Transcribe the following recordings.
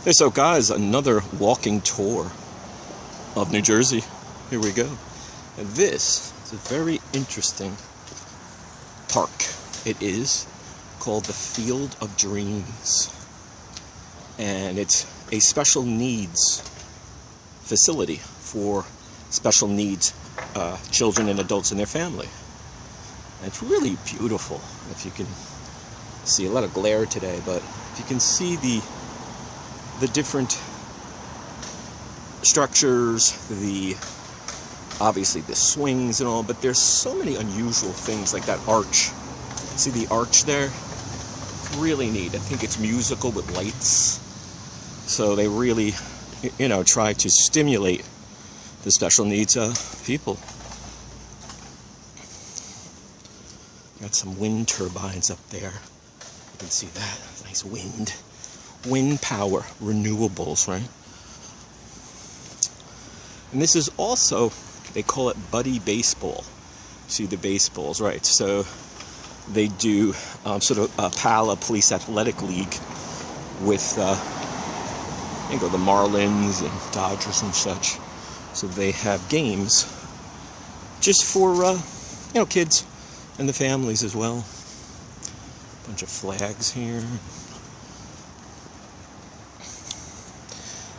Hey, so guys, another walking tour of New Jersey. Here we go. And this is a very interesting park. It is called the Field of Dreams. And it's a special needs facility for special needs children and adults and their family. And it's really beautiful. If you can see, a lot of glare today, but if you can see the different structures, obviously the swings and all, but there's so many unusual things like that arch. See the arch there? Really neat. I think it's musical with lights. So they really, try to stimulate the special needs people. Got some wind turbines up there. You can see that. Nice wind. Wind power, renewables, right? And this is also, they call it buddy baseball. See the baseballs, right? So they do sort of a PALA, Police Athletic League, with the Marlins and Dodgers and such. So they have games just for kids and the families as well. Bunch of flags here.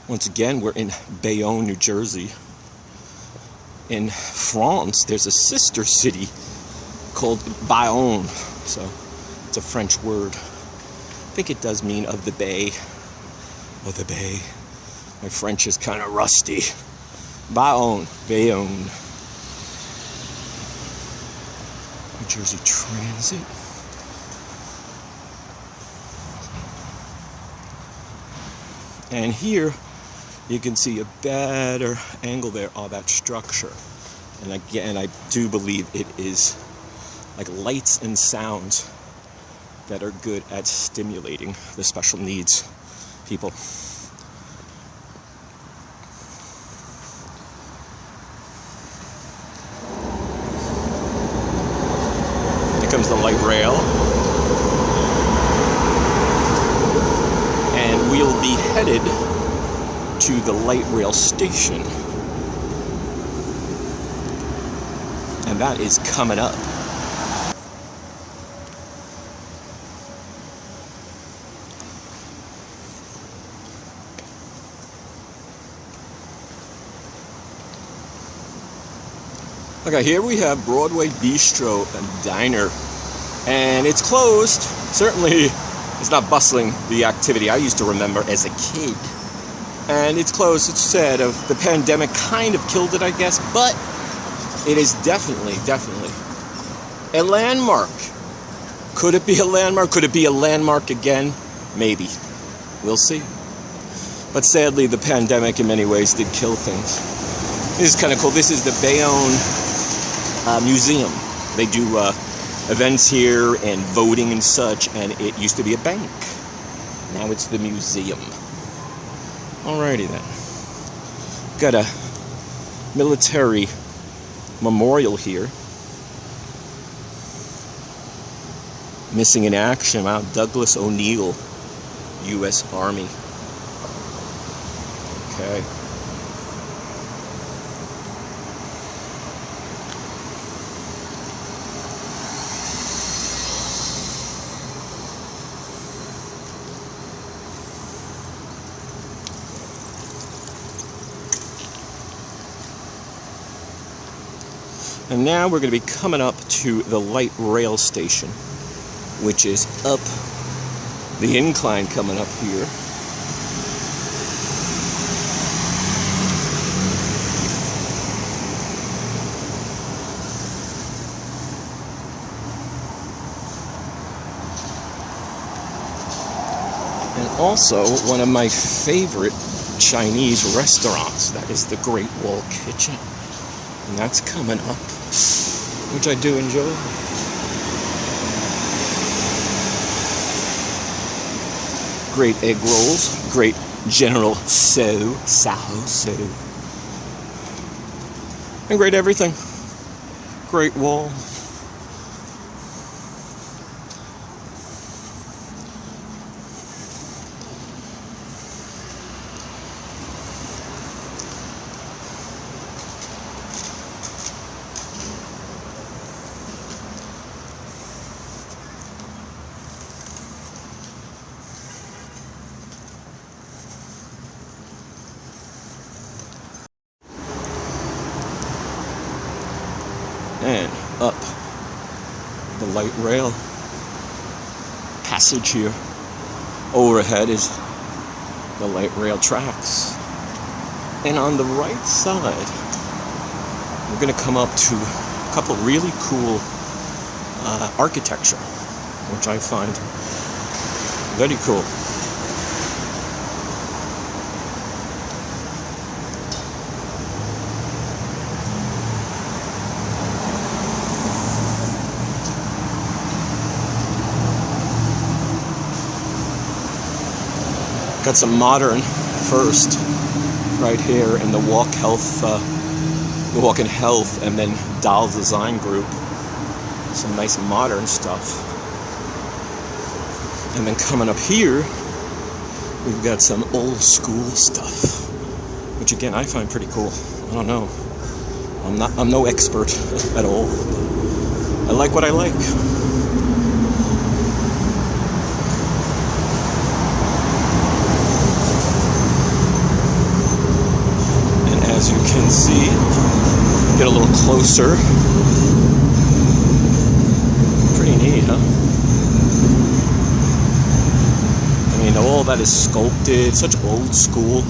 Once again, we're in Bayonne, New Jersey. In France, there's a sister city called Bayonne. So it's a French word. I think it does mean of the bay. Of the bay. My French is kind of rusty. Bayonne. Bayonne. New Jersey Transit. And here you can see a better angle there of that structure. And again, I do believe it is like lights and sounds that are good at stimulating the special needs people. Here comes the light rail. And we'll be headed to the light rail station. And that is coming up. Okay, here we have Broadway Bistro and Diner. And it's closed. Certainly it's not bustling the activity I used to remember as a kid. And it's closed. It's sad. The pandemic kind of killed it, I guess. But it is definitely a landmark. Could it be a landmark? Could it be a landmark again? Maybe. We'll see. But sadly, the pandemic in many ways did kill things. This is kind of cool. This is the Bayonne Museum. They do events here and voting and such. And it used to be a bank. Now it's the museum. Alrighty then. Got a military memorial here. Missing in action. Wow, Douglas O'Neill, U.S. Army. Okay. And now we're going to be coming up to the light rail station, which is up the incline coming up here. And also one of my favorite Chinese restaurants, that is the Great Wall Kitchen. And that's coming up, which I do enjoy. Great egg rolls, great General So, and great everything. Great Wall. and up the light rail passage here. Overhead is the light rail tracks. And on the right side, we're going to come up to a couple really cool architecture, which I find very cool. Got some modern first right here in the Walk in Health, and then Doll Design Group. Some nice modern stuff. And then coming up here, we've got some old school stuff, which again I find pretty cool. I don't know. I'm no expert at all. I like what I like. As you can see, get a little closer. Pretty neat, huh? I mean, all that is sculpted, such old school.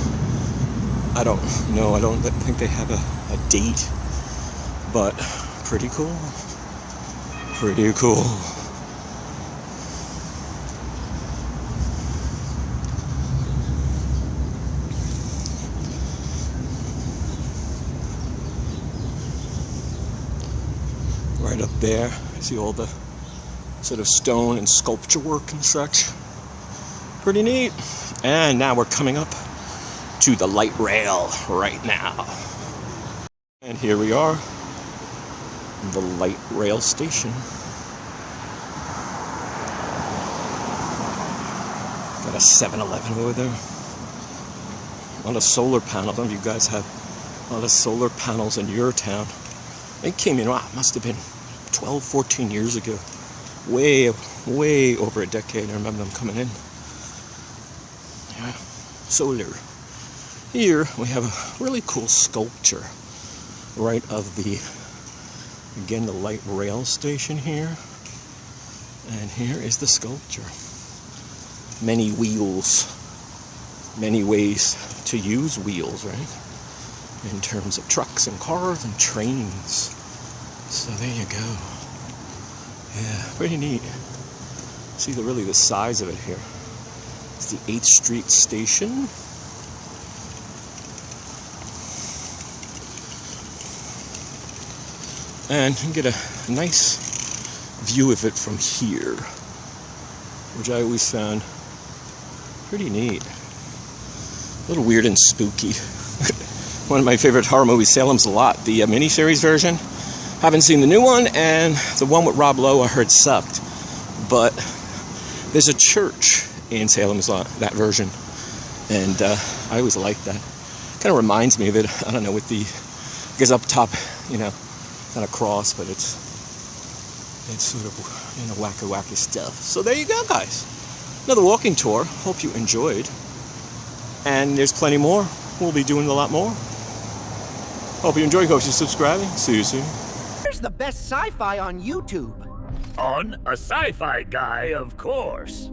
I don't know, I don't think they have a date, but pretty cool. Pretty cool. Right up there, see all the sort of stone and sculpture work and such. Pretty neat. And now we're coming up to the light rail right now. And here we are, the light rail station. Got a 7-Eleven over there. A lot of solar panels. Some of you guys have a lot of solar panels in your town. They came in, wow, must have been 12, 14 years ago. Way over a decade. I remember them coming in. Yeah, solar. Here we have a really cool sculpture right of the, again, the light rail station here. And here is the sculpture. Many wheels. Many ways to use wheels, right? In terms of trucks and cars and trains. So there you go. Yeah, pretty neat. See really the size of it here. It's the 8th Street Station. And you can get a nice view of it from here, which I always found pretty neat. A little weird and spooky. One of my favorite horror movies, Salem's Lot, the miniseries version. Haven't seen the new one, and the one with Rob Lowe I heard sucked. But there's a church in Salem's Lot, that version, and I always like that. Kind of reminds me of it. I don't know, with the, I guess up top, you know, not a cross, but it's sort of, you know, wacky stuff. So there you go, guys. Another walking tour. Hope you enjoyed. And there's plenty more. We'll be doing a lot more. Hope you enjoy. Hope you're subscribing. See you soon. Where's the best sci-fi on YouTube? On a sci-fi guy, of course.